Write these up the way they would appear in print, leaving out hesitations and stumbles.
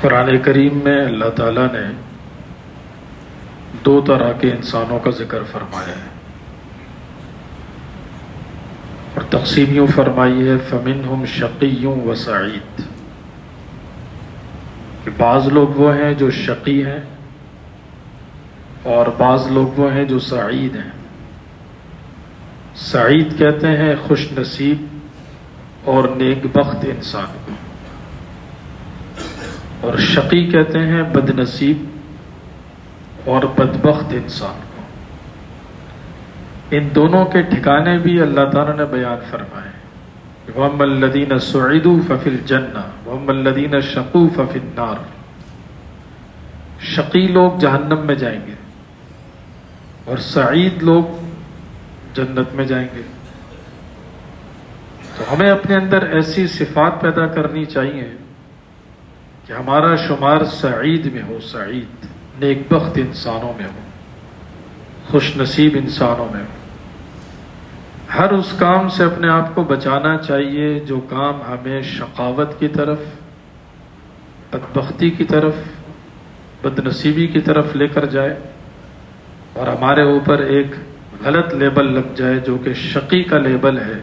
قرآن کریم میں اللہ تعالیٰ نے دو طرح کے انسانوں کا ذکر فرمایا ہے اور تقسیم یوں فرمائی ہے فَمِنْهُمْ شَقِيٌّ وَسَعِيدٌ کہ بعض لوگ وہ ہیں جو شقی ہیں اور بعض لوگ وہ ہیں جو سعید ہیں۔ سعید کہتے ہیں خوش نصیب اور نیک بخت انسان کو، اور شقی کہتے ہیں بد نصیب اور بدبخت انسان کو۔ ان دونوں کے ٹھکانے بھی اللہ تعالیٰ نے بیان فرمائے۔ وَأَمَّا الَّذِينَ سُعِدُوا فَفِي الْجَنَّةِ وَأَمَّا الَّذِينَ شَقُوا فَفِي النَّارِ۔ شقی لوگ جہنم میں جائیں گے اور سعید لوگ جنت میں جائیں گے۔ تو ہمیں اپنے اندر ایسی صفات پیدا کرنی چاہیے کہ ہمارا شمار سعید میں ہو، سعید نیک بخت انسانوں میں ہو، خوش نصیب انسانوں میں ہو۔ ہر اس کام سے اپنے آپ کو بچانا چاہیے جو کام ہمیں شقاوت کی طرف، بدبختی کی طرف، بد نصیبی کی طرف لے کر جائے اور ہمارے اوپر ایک غلط لیبل لگ جائے جو کہ شقی کا لیبل ہے،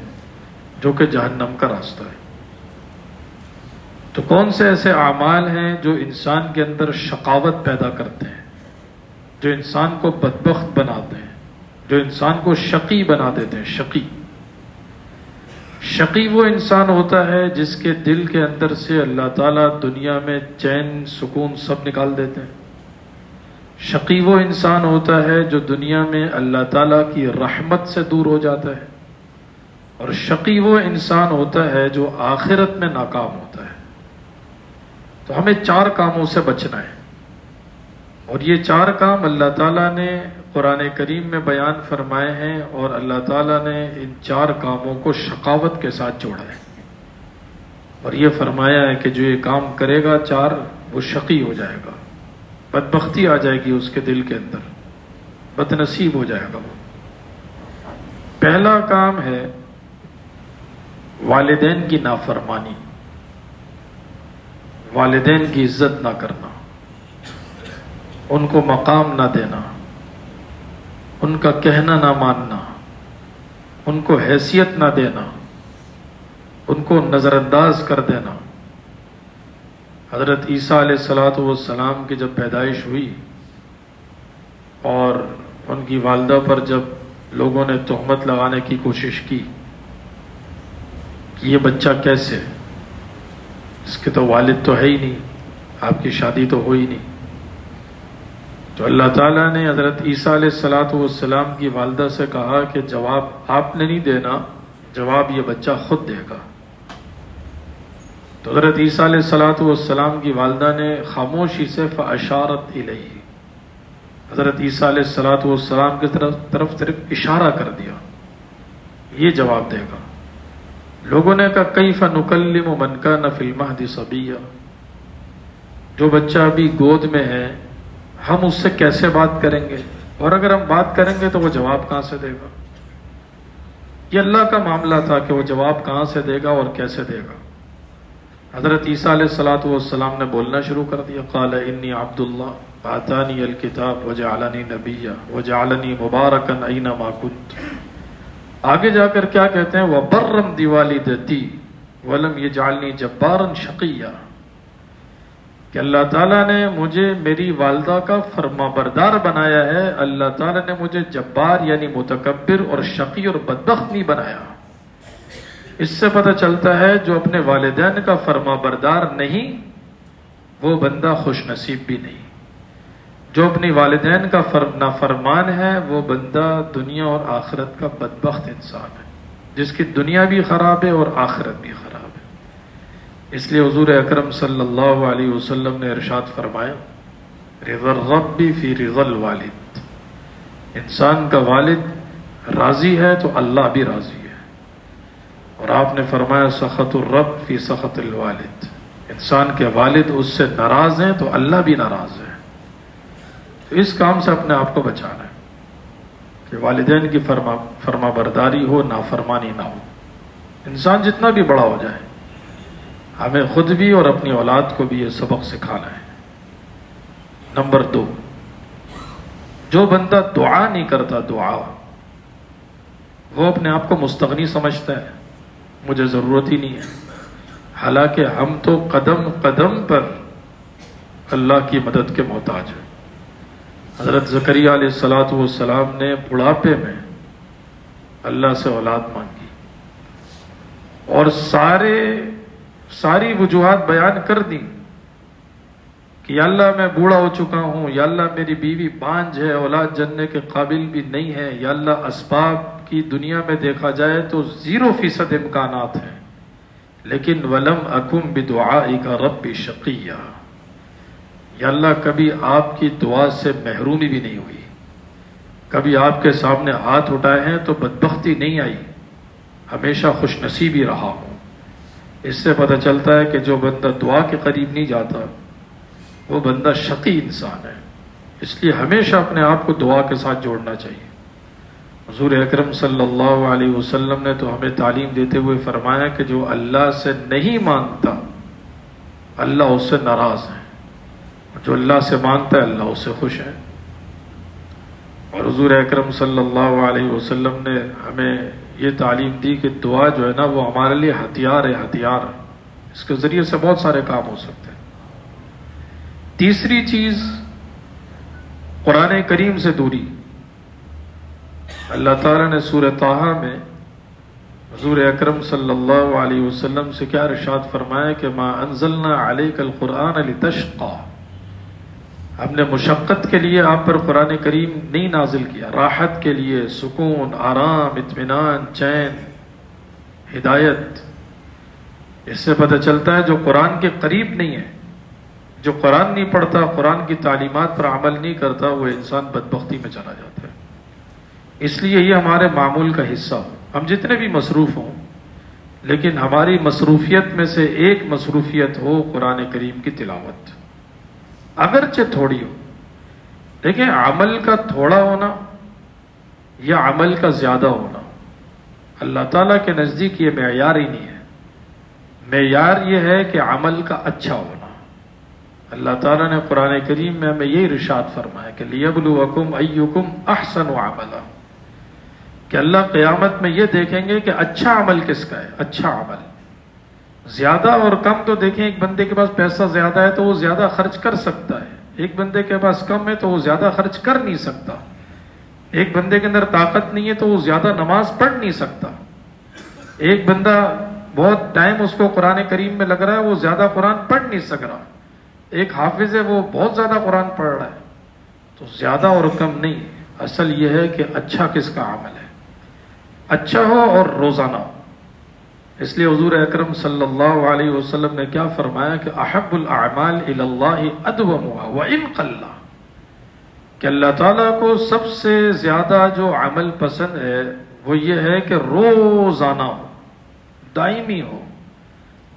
جو کہ جہنم کا راستہ ہے۔ تو کون سے ایسے اعمال ہیں جو انسان کے اندر شقاوت پیدا کرتے ہیں، جو انسان کو بدبخت بناتے ہیں، جو انسان کو شقی بنا دیتے ہیں؟ شقی وہ انسان ہوتا ہے جس کے دل کے اندر سے اللہ تعالیٰ دنیا میں چین سکون سب نکال دیتے ہیں۔ شقی وہ انسان ہوتا ہے جو دنیا میں اللہ تعالیٰ کی رحمت سے دور ہو جاتا ہے، اور شقی وہ انسان ہوتا ہے جو آخرت میں ناکام ہوتا ہے۔ تو ہمیں چار کاموں سے بچنا ہے، اور یہ چار کام اللہ تعالیٰ نے قرآن کریم میں بیان فرمائے ہیں، اور اللہ تعالیٰ نے ان چار کاموں کو شقاوت کے ساتھ جوڑا ہے، اور یہ فرمایا ہے کہ جو یہ کام کرے گا چار، وہ شقی ہو جائے گا، بدبختی آ جائے گی اس کے دل کے اندر، بد نصیب ہو جائے گا وہ۔ پہلا کام ہے والدین کی نافرمانی، والدین کی عزت نہ کرنا، ان کو مقام نہ دینا، ان کا کہنا نہ ماننا، ان کو حیثیت نہ دینا، ان کو نظر انداز کر دینا۔ حضرت عیسیٰ علیہ السلام کی جب پیدائش ہوئی اور ان کی والدہ پر جب لوگوں نے تہمت لگانے کی کوشش کی کہ یہ بچہ کیسے، اس کے تو والد تو ہے ہی نہیں، آپ کی شادی تو ہوئی نہیں، تو اللہ تعالیٰ نے حضرت عیسیٰ علیہ السلام کی والدہ سے کہا کہ جواب آپ نے نہیں دینا، جواب یہ بچہ خود دے گا۔ تو حضرت عیسیٰ علیہ السلام کی والدہ نے خاموشی سے فَأَشَارَتْ إِلَيْهِ، حضرت عیسیٰ علیہ السلام کی طرف صرف اشارہ کر دیا، یہ جواب دے گا۔ لوگوں نے کہا کیف نکلم من کان فی المہد صبیا، جو بچہ ابھی گود میں ہے ہم اس سے کیسے بات کریں گے، اور اگر ہم بات کریں گے تو وہ جواب کہاں سے دے گا؟ یہ اللہ کا معاملہ تھا کہ وہ جواب کہاں سے دے گا اور کیسے دے گا۔ حضرت عیسیٰ علیہ السلام نے بولنا شروع کر دیا، قال انی عبد اللہ آتانی الکتاب وجعلنی نبیا وجعلنی مبارکا اینما کنت۔ آگے جا کر کیا کہتے ہیں، وَبَرًّا بِوَالِدَتِي وَلَمْ يَجْعَلْنِي جَبَّارًا شَقِيًّا، کہ اللہ تعالیٰ نے مجھے میری والدہ کا فرما بردار بنایا ہے، اللہ تعالیٰ نے مجھے جبار یعنی متکبر اور شقی اور بدبخت نہیں بنایا۔ اس سے پتہ چلتا ہے جو اپنے والدین کا فرما بردار نہیں وہ بندہ خوش نصیب بھی نہیں، جو اپنی والدین کا نافرمان ہے وہ بندہ دنیا اور آخرت کا بدبخت انسان ہے، جس کی دنیا بھی خراب ہے اور آخرت بھی خراب ہے۔ اس لیے حضور اکرم صلی اللہ علیہ وسلم نے ارشاد فرمایا، رضا الرب فی رضا الوالد، انسان کا والد راضی ہے تو اللہ بھی راضی ہے، اور آپ نے فرمایا سخط الرب فی سخط الوالد، انسان کے والد اس سے ناراض ہیں تو اللہ بھی ناراض ہے۔ تو اس کام سے اپنے آپ کو بچانا ہے کہ والدین کی فرما برداری ہو، نافرمانی نہ ہو۔ انسان جتنا بھی بڑا ہو جائے، ہمیں خود بھی اور اپنی اولاد کو بھی یہ سبق سکھانا ہے۔ نمبر 2، جو بندہ دعا نہیں کرتا، دعا، وہ اپنے آپ کو مستغنی سمجھتا ہے، مجھے ضرورت ہی نہیں ہے، حالانکہ ہم تو قدم قدم پر اللہ کی مدد کے محتاج ہیں۔ حضرت زکریا علیہ السلام نے بڑھاپے میں اللہ سے اولاد مانگی اور ساری وجوہات بیان کر دی کہ یا اللہ میں بوڑھا ہو چکا ہوں، یا اللہ میری بیوی بانجھ ہے، اولاد جننے کے قابل بھی نہیں ہے، یا اللہ اسباب کی دنیا میں دیکھا جائے تو 0% امکانات ہیں، لیکن ولم اکم بدعائک رب شقیہ، یا اللہ کبھی آپ کی دعا سے محرومی بھی نہیں ہوئی، کبھی آپ کے سامنے ہاتھ اٹھائے ہیں تو بدبختی نہیں آئی، ہمیشہ خوش نصیبی رہا ہوں۔ اس سے پتہ چلتا ہے کہ جو بندہ دعا کے قریب نہیں جاتا وہ بندہ شقی انسان ہے، اس لیے ہمیشہ اپنے آپ کو دعا کے ساتھ جوڑنا چاہیے۔ حضور اکرم صلی اللہ علیہ وسلم نے تو ہمیں تعلیم دیتے ہوئے فرمایا کہ جو اللہ سے نہیں مانگتا اللہ اس سے ناراض ہے، جو اللہ سے مانگتا ہے اللہ اس سے خوش ہے۔ اور حضور اکرم صلی اللہ علیہ وسلم نے ہمیں یہ تعلیم دی کہ دعا جو ہے نا وہ ہمارے لیے ہتھیار ہے، ہتھیار، اس کے ذریعے سے بہت سارے کام ہو سکتے ہیں۔ تیسری چیز، قرآن کریم سے دوری۔ اللہ تعالیٰ نے سورہ طٰہٰ میں حضور اکرم صلی اللہ علیہ وسلم سے کیا ارشاد فرمایا کہ ما انزلنا علیک القرآن لتشقی، ہم نے مشقت کے لیے آپ پر قرآن کریم نہیں نازل کیا، راحت کے لیے، سکون، آرام، اطمینان، چین، ہدایت۔ اس سے پتہ چلتا ہے جو قرآن کے قریب نہیں ہے، جو قرآن نہیں پڑھتا، قرآن کی تعلیمات پر عمل نہیں کرتا، وہ انسان بدبختی میں چلا جاتا ہے۔ اس لیے یہ ہمارے معمول کا حصہ ہو، ہم جتنے بھی مصروف ہوں، لیکن ہماری مصروفیت میں سے ایک مصروفیت ہو قرآن کریم کی تلاوت، اگرچہ تھوڑی ہو۔ دیکھیں، عمل کا تھوڑا ہونا یا عمل کا زیادہ ہونا اللہ تعالیٰ کے نزدیک یہ معیار ہی نہیں ہے، معیار یہ ہے کہ عمل کا اچھا ہونا۔ اللہ تعالیٰ نے قرآن کریم میں ہمیں یہ ارشاد فرمایا کہ لِيَبْلُوَكُمْ أَيُّكُمْ أَحْسَنُ عَمَلًا، کہ اللہ قیامت میں یہ دیکھیں گے کہ اچھا عمل کس کا ہے، اچھا عمل۔ زیادہ اور کم تو دیکھیں، ایک بندے کے پاس پیسہ زیادہ ہے تو وہ زیادہ خرچ کر سکتا ہے، ایک بندے کے پاس کم ہے تو وہ زیادہ خرچ کر نہیں سکتا، ایک بندے کے اندر طاقت نہیں ہے تو وہ زیادہ نماز پڑھ نہیں سکتا، ایک بندہ بہت ٹائم اس کو قرآن کریم میں لگ رہا ہے وہ زیادہ قرآن پڑھ نہیں سک رہا، ایک حافظ ہے وہ بہت زیادہ قرآن پڑھ رہا ہے۔ تو زیادہ اور کم نہیں، اصل یہ ہے کہ اچھا کس کا عمل ہے، اچھا ہو اور روزانہ ہو۔ اس لیے حضور اکرم صلی اللہ علیہ وسلم نے کیا فرمایا کہ احب الاعمال الی اللہ ادومها وان قل، کہ اللہ تعالیٰ کو سب سے زیادہ جو عمل پسند ہے وہ یہ ہے کہ روزانہ ہو، دائمی ہو،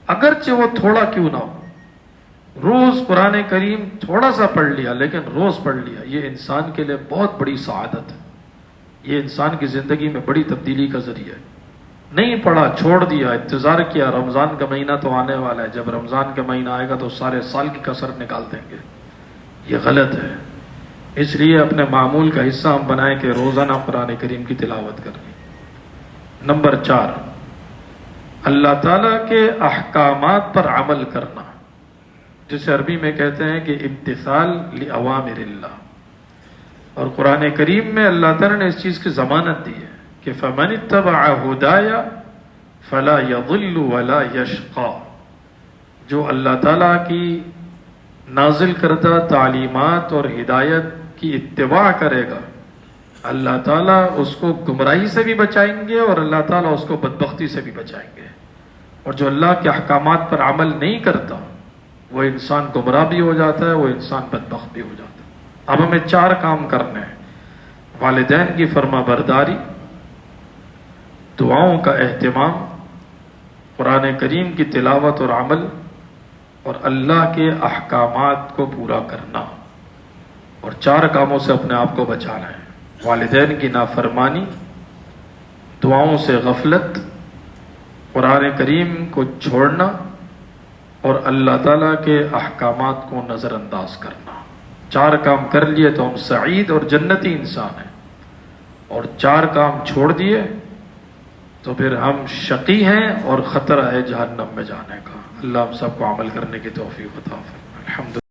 اگرچہ وہ تھوڑا کیوں نہ ہو۔ روز قرآن کریم تھوڑا سا پڑھ لیا لیکن روز پڑھ لیا، یہ انسان کے لیے بہت بڑی سعادت ہے، یہ انسان کی زندگی میں بڑی تبدیلی کا ذریعہ ہے۔ نہیں پڑھا، چھوڑ دیا، انتظار کیا، رمضان کا مہینہ تو آنے والا ہے، جب رمضان کا مہینہ آئے گا تو سارے سال کی کسر نکال دیں گے، یہ غلط ہے۔ اس لیے اپنے معمول کا حصہ ہم بنائیں کہ روزانہ قرآن کریم کی تلاوت کرنی۔ نمبر 4، اللہ تعالیٰ کے احکامات پر عمل کرنا، جسے عربی میں کہتے ہیں کہ امتثال لأوامر اللہ۔ اور قرآن کریم میں اللہ تعالیٰ نے اس چیز کی ضمانت دی ہے کہ فَمَنِ اتَّبَعَ هُدَايَ فَلَا يَضِلُّ وَلَا يَشْقَى، جو اللہ تعالیٰ کی نازل کردہ تعلیمات اور ہدایت کی اتباع کرے گا، اللہ تعالیٰ اس کو گمراہی سے بھی بچائیں گے اور اللہ تعالیٰ اس کو بدبختی سے بھی بچائیں گے۔ اور جو اللہ کے احکامات پر عمل نہیں کرتا وہ انسان گمراہ بھی ہو جاتا ہے، وہ انسان بدبخت بھی ہو جاتا ہے۔ اب ہمیں 4 کام کرنے ہیں، والدین کی فرما برداری، دعاؤں کا اہتمام، قرآن کریم کی تلاوت اور عمل، اور اللہ کے احکامات کو پورا کرنا۔ اور 4 کاموں سے اپنے آپ کو بچانا ہے، والدین کی نافرمانی، دعاؤں سے غفلت، قرآن کریم کو چھوڑنا اور اللہ تعالیٰ کے احکامات کو نظر انداز کرنا۔ 4 کام کر لیے تو ہم سعید اور جنتی انسان ہیں، اور 4 کام چھوڑ دیے تو پھر ہم شقی ہیں اور خطرہ ہے جہنم میں جانے کا۔ اللہ ہم سب کو عمل کرنے کی توفیق عطا فرمائے۔ الحمدللہ۔